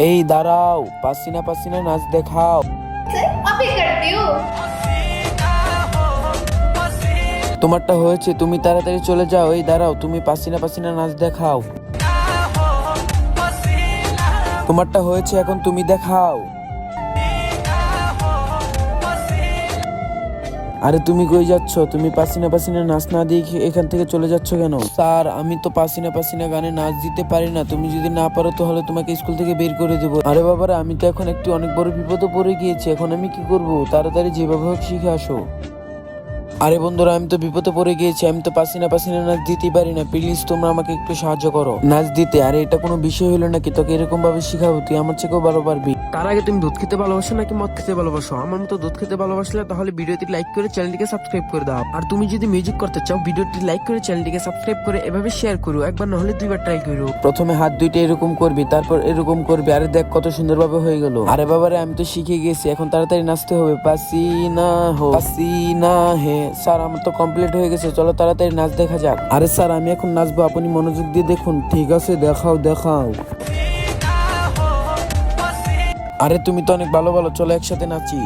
এই দাঁড়াও, পাসিনা পাসিনা নাচ দেখাও। अभी करती हूँ। তোমারটা হয়েছে, তুমি তাড়াতাড়ি চলে যাও। এই দাঁড়াও, তুমি পাসিনা পাসিনা নাচ দেখাও। তোমারটা হয়েছে, এখন তুমি দেখাও। আরে তুমি কই যাচ্ছ? তুমি পাসিনা পাসিনা নাচ না দিয়ে এখান থেকে চলে যাচ্ছ কেন? স্যার, আমি তো পাসিনা পাসিনা গানে নাচ দিতে পারি না। তুমি যদি না পারো তাহলে তোমাকে স্কুল থেকে বের করে দেবো। আরে বাবারা, আমি তো এখন একটি অনেক বড় বিপদে পড়ে গিয়েছি। এখন আমি কি করব? তাড়াতাড়ি যেভাবে হোক শিখে আসো। আরে বন্ধুরা, আমি তো বিপদে পড়ে গিয়েছি। আমি তো পাসিনা পাসিনা নাচ দিতেই পারি না। প্লিজ তোমরা আমাকে একটু সাহায্য করো নাচ দিতে। আরে এটা কোনো বিষয় হলো নাকি? তোকে এরকম ভাবে শিখাবো? তুই আমার চেয়েও ভালো পারবি। তার আগে তুমি দুধ খেতে ভালোবাসো নাকি মদ খেতে ভালোবাসো? আমার মতো দুধ খেতে ভালোবাসলে তাহলে ভিডিওটি লাইক করে চ্যানেলটিকে সাবস্ক্রাইব করে দাও। আর তুমি যদি মিউজিক করতে চাও, ভিডিওটি লাইক করে চ্যানেলটিকে সাবস্ক্রাইব করে এভাবে শেয়ার করো। একবার না হলে দুইবার ট্রাই করো। প্রথমে হাত দুইটা এরকম করবি, তারপর এরকম করবি। আরে দেখ কত সুন্দরভাবে হয়ে গেল। আরে বাবারে, আমি তো শিখে গেছি। এখন তাড়াতাড়ি নাচতে হবে। পাসিনা হো পাসিনা হে। স্যার, আমার তো কমপ্লিট হয়ে গেছে। চলো তাড়াতাড়ি নাচ দেখা যাক। আরে স্যার, আমি এখন নাচবো, আপনি মনোযোগ দিয়ে দেখুন। ঠিক আছে, দেখাও দেখাও। আরে তুমি তো অনেক ভালো ভালো, চলো একসাথে নাচি।